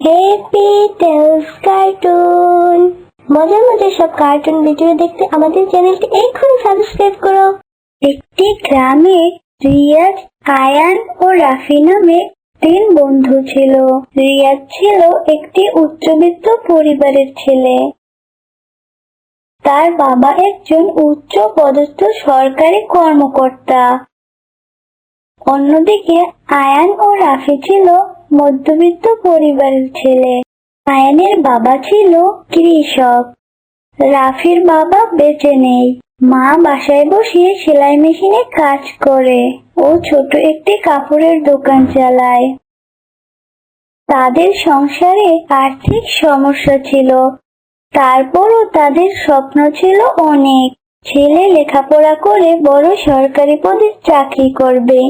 Happy tales cartoon. মজার মজার সব কার্টুন ভিডিও দেখতে আমাদের চ্যানেলটি এক্ষুনি সাবস্ক্রাইব করো। একটি গ্রামে রিয়াজ, আয়ান ও রাফি নামে 3 বন্ধু ছিল। রিয়াজ ছিল একটি উচ্চবিত্ত পরিবারের ছেলে। তার বাবা একজন উচ্চ পদস্থ সরকারি কর্মকর্তা। অন্যদিকে আয়ান ও রাফি ছিল মধ্যবিত্ত পরিবারের ছেলে। আয়ানের বাবা ছিল কৃষক। রাফির বাবা বেঁচে নেই। মা বাসায় বসে সেলাই মেশিনে কাজ করে ও ছোট একটি কাপড়ের দোকান চালায়। তাদের সংসারে আর্থিক সমস্যা ছিল, তারপরও তাদের স্বপ্ন ছিল অনেক। ছেলে লেখাপড়া করে বড় সরকারি পদে চাকরি করবে।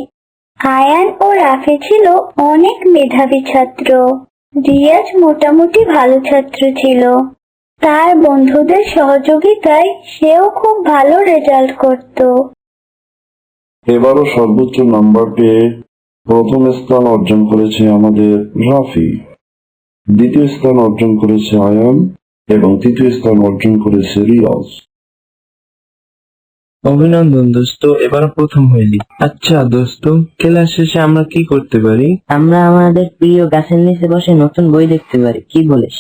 আয়ান ও রাফি ছিল অনেক মেধাবী ছাত্র। রিয়াজ মোটামুটি ভালো ছাত্র ছিল। তার বন্ধুদের সহযোগিতায় সেও খুব ভালো রেজাল্ট করত। এবারও সর্বোচ্চ নাম্বার পেয়ে প্রথম স্থান অর্জন করেছে আমাদের রাফি, দ্বিতীয় স্থান অর্জন করেছে আয়ান এবং তৃতীয় স্থান অর্জন করেছে রিয়াজ। অভিনন্দন দোস্ত, এবারও প্রথম হইলি। আচ্ছা দোস্ত, ক্লাস শেষে আমরা কি করতে পারি? আমরা আমাদের প্রিয় গাছের নিচে বসে নতুন বই দেখতে পারি, কি বলিস?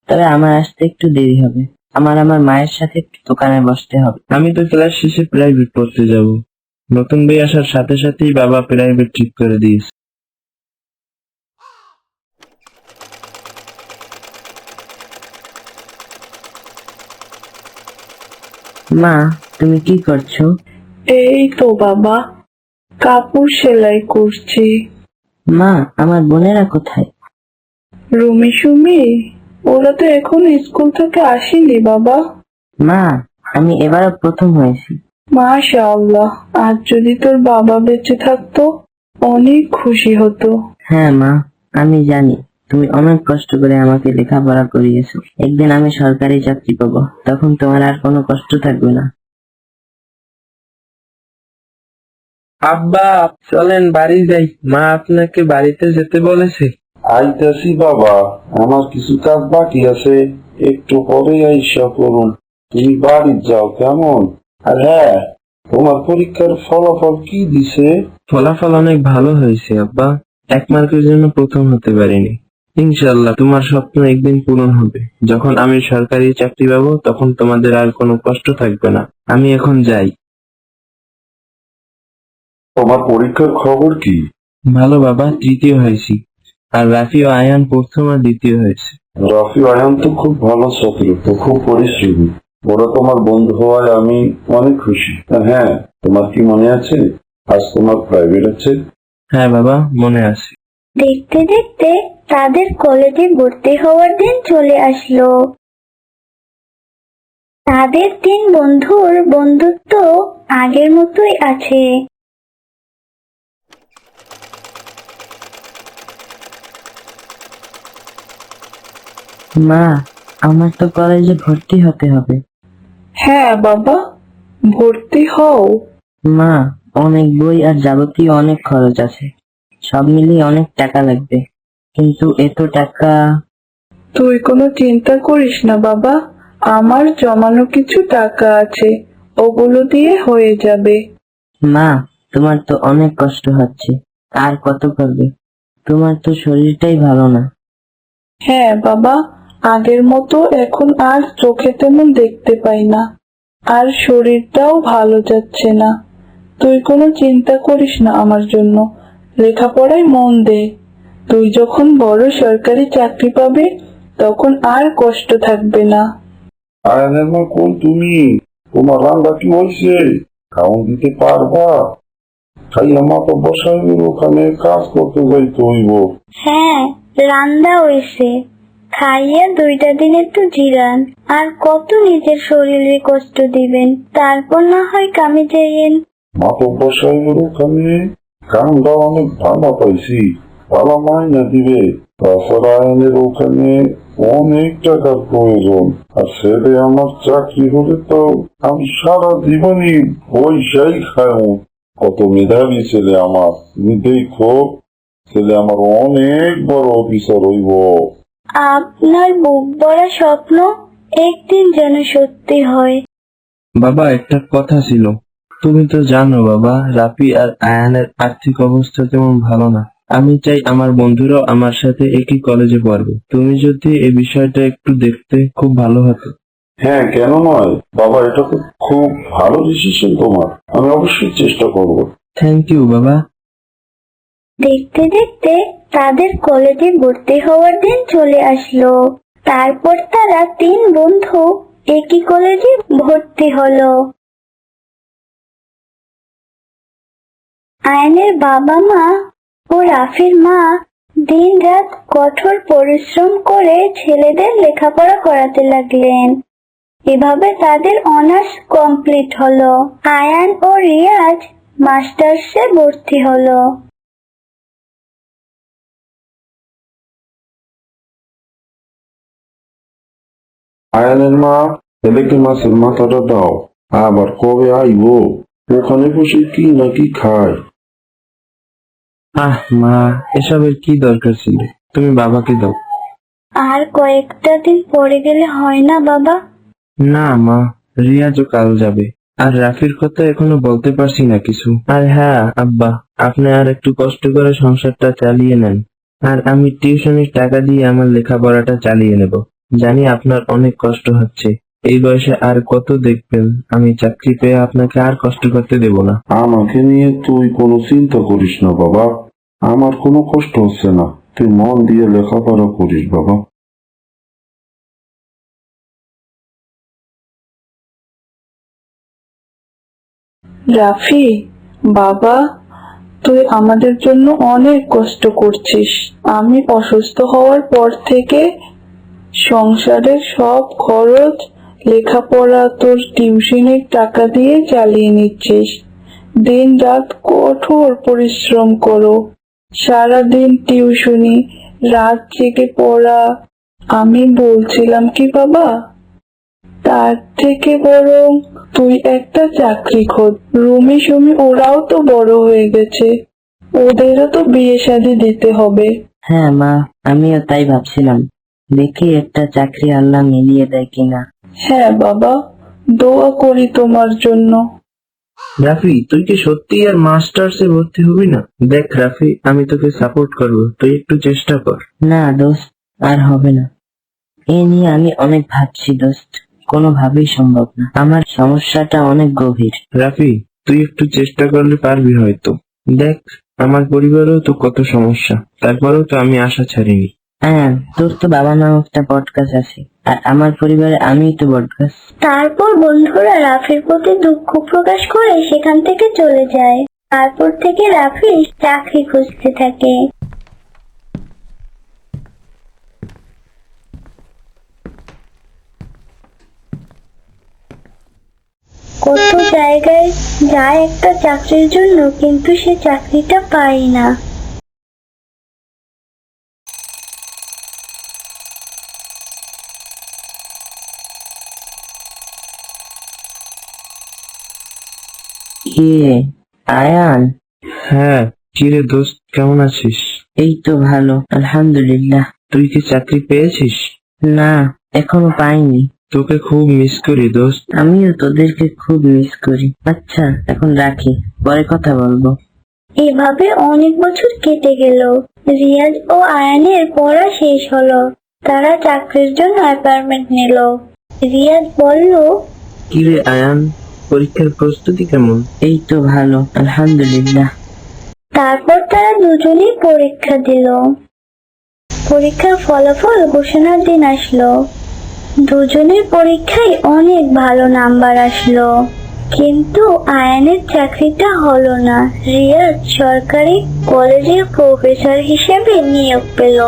তবে আমার আসতে একটু দেরি হবে। আমার মায়ের সাথে একটু দোকানে বসতে হবে। আমি তো ক্লাস শেষে প্রাইভেট পড়তে যাব। নতুন বই আসার সাথে সাথেই বাবা প্রাইভেট ঠিক করে দিয়েছে। মা, তুমি কি করছো? এই তো বাবা, কাপড় সেলাই করছি। মা, আমার বোনেরা কোথায়? রুমি সুমি, ওরা তো এখন স্কুল থেকে আসেনি বাবা। মা, আমি এবারও প্রথম হয়েছি। মাশাআল্লাহ, আজ যদি তোর বাবা বেঁচে থাকতো অনেক খুশি হতো। হ্যাঁ মা, আমি জানি তুমি অনেক কষ্ট করে আমাকে লেখাপড়া করিয়েছো। একদিন আমি সরকারি চাকরি পাবো, তখন তোমার আর কোনো কষ্ট থাকবে না। আব্বা চলেন বাড়ি যাই, মা আপনাকে বাড়িতে যেতে বলেছে। আইতাছি বাবা, আমার কিছু কাজ বাকি আছে, একটু পরে আইসা করুন। তুমি বাড়ি যাও কেমন? আর হ্যাঁ, তোমার পরীক্ষার ফলাফল কি দিছে? ফলাফল অনেক ভালো হয়েছে আব্বা, 1 মার্কের জন্য প্রথম হতে পারিনি। ইনশাআল্লাহ তোমার স্বপ্ন একদিন পূরণ হবে। যখন আমি সরকারি চাকরি পাবো তখন তোমাদের আর কোনো কষ্ট থাকবে না। আমি এখন যাই। তোমার পরীক্ষার খবর কি? ভালো বাবা, 3য় হয়েছি। আর রাফি ও আয়ান প্রথম আর 2য় হয়েছে। রাফি আয়ান তো খুব ভালো ছাত্র, তো খুব পরিশ্রমী। ওরা তোমার বন্ধু হওয়ায় আমি অনেক খুশি। হ্যাঁ, তোমার কি মনে আছে আজ তোমার প্রাইভেট আছে? হ্যাঁ বাবা, মনে আছে। দেখতে দেখতে তাদের কলেজে ভর্তি হওয়ার দিন চলে আসলো। তাদের 3 বন্ধুর বন্ধুত্ব আগের মতোই আছে। মা, আমার তো কলেজে ভর্তি হতে হবে। হ্যাঁ বাবা, ভর্তি হও। মা, অনেক বই আর যাবতীয় অনেক খরচ আছে, সব মিলিয়ে অনেক টাকা লাগবে। কিন্তু এত টাকা। তুই কোনো চিন্তা করিস না বাবা, আমার জমানো কিছু টাকা আছে, ওগুলো দিয়ে হয়ে যাবে। মা, তোমার তো অনেক কষ্ট হচ্ছে, আর কত করবে? তোমার তো শরীরটাই ভালো না। হ্যাঁ বাবা, আগের মতো এখন আর চোখে তেমন দেখতে পাই না, আর শরীরটাও ভালো যাচ্ছে না। তুই কোনো চিন্তা করিস না আমার জন্য, লেখাপড়ায় মন দে। তুই যখন বড় সরকারি চাকরি পাবি তখন আর কষ্ট থাকবে না। আয়ানের মা কোন তুমি? তোমার রান্না কি হয়েছে? খাওয়ান দিতে পারবা? খাইয়া মাথা বসাই ওখানে কাজ করতে যাইতে হইব। হ্যাঁ, রান্দা হইছে। খাইয়া 2টা দিন একটু জিরান। আর কত নিজের শরীরে কষ্ট দিবেন, তারপর না হয় কামে যাইয়েন। মাথা বসাই ওখানে কামটা অনেক ভালো পাইছি, ভালো মাইনা দিবে। তাছাড়া আয়নের ওখানে অনেক টাকার প্রয়োজন, আর সেটা আমার চাকরি হলে তো আমি সারা জীবনই পয়সাই খাই। কত মেধাবী ছেলে আমার, তুমি দেখো ছেলে আমার অনেক বড় অফিসার হইব। আপনার বুক ভরা স্বপ্ন একদিন যেন সত্যি হয়। বাবা, একটা কথা ছিল। তুমি তো জানো বাবা, রাফি আর আয়ানের আর্থিক অবস্থা তেমন ভালো না। আমি চাই আমার বন্ধুরাও আমার সাথে একই কলেজে পড়বে। তুমি যদি এই বিষয়টা একটু দেখতে, খুব ভালো হতো। হ্যাঁ, কেন নয় বাবা, এটা তো খুব ভালো ডিসিশন তোমার। আমি অবশ্যই চেষ্টা করব। থ্যাংক ইউ বাবা। দেখতে দেখতে তাদের কলেজে ভর্তি হওয়ার দিন চলে আসলো। তারপর তারা 3 বন্ধু একই কলেজে ভর্তি হলো। আয়নের বাবা মা ও রাফির মা দিন রাত কঠোর পরিশ্রম করে ছেলেদের লেখাপড়া করাতে লাগলেন। এভাবে তাদের অনার্স কমপ্লিট হলো। আয়ান ও রিয়াজ মাস্টার্সে ভর্তি হলো। আয়ানের মা, ছেলেকে মাছের মাথাটা দাও। আবার কবে আইবো? ওখানে বসে কি নাকি খায়। আহ মা, এসবের কি দরকার ছিল? তুমি বাবাকে দাও। আর কয়েকটা দিন পরে গেলে হয় না বাবা? না মা, রিয়াজও কাল যাবে। আর রাফির কথা এখনো বলতে পারছি না কিছু। আর হ্যাঁ আব্বা, আপনি আর একটু কষ্ট করে সংসারটা চালিয়ে নেন। আর আমি টিউশনির টাকা দিয়ে আমার লেখাপড়াটা চালিয়ে নেব। জানি আপনার অনেক কষ্ট হচ্ছে। এই বয়সে আর কত দেখবেন। আমি চাকরি পেয়ে আপনাকে আর কষ্ট করতে দেব না। আমাকে নিয়ে তুই কোনো চিন্তা করিস না বাবা। আমার কোনো কষ্ট হচ্ছে না। তুই মন দিয়ে লেখাপড়া করিস বাবা। রাফি, বাবা, তুই আমাদের জন্য অনেক কষ্ট করছিস। আমি অসুস্থ হওয়ার পর থেকে সংসারের সব খরচ, লেখাপড়া, তোর টিউশনের টাকা দিয়ে চালিয়ে নিচ্ছিস। দিন রাত কঠোর পরিশ্রম করো, সারাদিন টিউশনি, রাত জেগে পড়া। আমি বলছিলাম কি বাবা, তার থেকে বরং তুই একটা চাকরি খোঁজ। রুমি সুমি ওরাও তো বড় হয়ে গেছে, ওদেরও তো বিয়ে শাদী দিতে হবে। হ্যাঁ মা, আমিও তাই ভাবছিলাম। দেখি একটা চাকরি আল্লাহ মিলিয়ে দেয় কিনা। হ্যাঁ বাবা, দোয়া করি তোমার জন্য। রাফি, তুই কি সত্যি আর মাস্টার্সে ভর্তি হবি না? দেখ রাফি, আমি তোকে সাপোর্ট করবো, তুই একটু চেষ্টা কর। না দোস্ত, আর হবে না। এ নিয়ে আমি অনেক ভাবছি দোস্ত, কোনোভাবেই সম্ভব না। আমার সমস্যাটা অনেক গভীর। রাফি, তুই একটু চেষ্টা করলে পারবি হয়তো। দেখ, আমার পরিবারেও তো কত সমস্যা, তারপরেও তো আমি আশা ছাড়িনি। হ্যাঁ, তোর তো বাবা নামক একটা বটগাছ আছে, আর আমার পরিবারে আমিই তো বটগাছ। তারপর বন্ধুরা রাফির প্রতি দুঃখ প্রকাশ করে সেখান থেকে চলে যায়। তারপর থেকে রাফি চাকরি খুঁজতে থাকে। কত জায়গায় যায় একটা চাকরির জন্য, কিন্তু সে চাকরিটা পায় না। কে? আয়ান? হ্যাঁ, কিরে দোস্ত, কেমন আছিস? এই তো ভালো, আলহামদুলিল্লাহ। তুই কি চাকরি পেয়েছিস? না, এখনো পাইনি। তোকে খুব মিস করি দোস্ত। আমিও তোদেরকে খুব মিস করি। আচ্ছা, এখন রাখি, পরে কথা বলবো। এভাবে অনেক বছর কেটে গেল। রিয়াজ ও আয়ানের পড়া শেষ হলো। তারা চাকরির জন্য অ্যাপয়েন্টমেন্ট নিল। রিয়াজ বলল, কিরে আয়ান, পরীক্ষার প্রস্তুতি কেমন? এই তো ভালো, আলহামদুলিল্লাহ। তারপর তারা দুজনেই পরীক্ষা দিল। পরীক্ষার ফলাফল ঘোষণার দিন আসলো। দুজনের পরীক্ষায় অনেক ভালো নাম্বার আসলো, কিন্তু আয়ানের চাকরিটা হলো না। রিয়াজ সরকারি কলেজের প্রফেসর হিসেবে নিয়োগ পেল।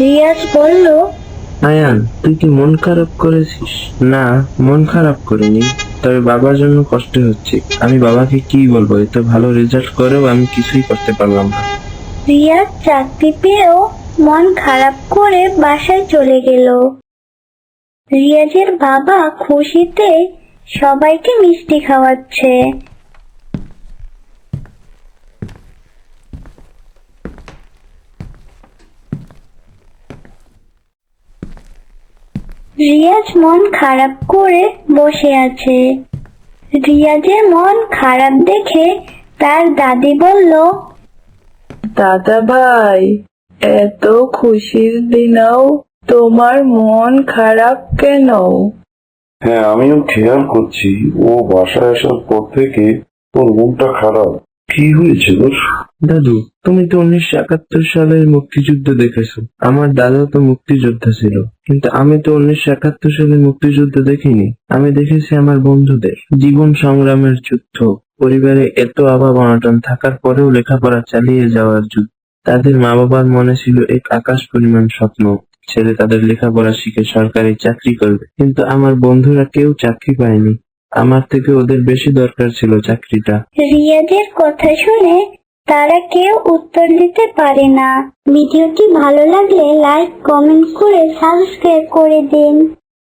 রিয়াজ বলল, আয়ান, তুই কি মন খারাপ করেছিস? না, মন খারাপ করিনি, তবে বাবার জন্য কষ্ট হচ্ছে। আমি বাবাকে কি বলবো, এত ভালো রেজাল্ট করেও আমি কিছুই করতে পারলাম না। রিয়াজ চাকরি পেয়েও মন খারাপ করে বাসায় চলে গেল। রিয়াজের বাবা খুশিতে সবাইকে মিষ্টি খাওয়াচ্ছে। রিয়াজ মন খারাপ করে বসে আছে। রিয়াজের মন খারাপ দেখে তার দাদি বলল, দাদা ভাই, এত খুশির দিনেও তোমার মন খারাপ কেন? হ্যাঁ, আমিও খেয়াল করছি, ও বাসায় আসার পর থেকে ওর মনটা খারাপ। কি হয়েছে তোর? দাদু, তুমি তো 1971 সালের মুক্তিযুদ্ধ দেখেছো। আমার দাদা তো মুক্তিযোদ্ধা ছিল, কিন্তু আমি তো 1971 সালের মুক্তিযুদ্ধ দেখিনি। আমি দেখেছি আমার বন্ধুদের জীবন সংগ্রামের যুদ্ধ, পরিবারে এত অভাব অনটন থাকার পরেও লেখাপড়া চালিয়ে যাওয়ার যুদ্ধ। তাদের মা বাবার মনে ছিল এক আকাশ পরিমাণ স্বপ্ন, ছেলে তাদের লেখাপড়া শিখে সরকারি চাকরি করবে, কিন্তু আমার বন্ধুরা কেউ চাকরি পায়নি। আমার থেকে ওদের বেশি দরকার ছিল চাকরিটা। রিয়াজের কথা শুনে তারা কেউ উত্তর দিতে পারে না। ভিডিওটি ভালো লাগলে লাইক, কমেন্ট করে সাবস্ক্রাইব করে দিন।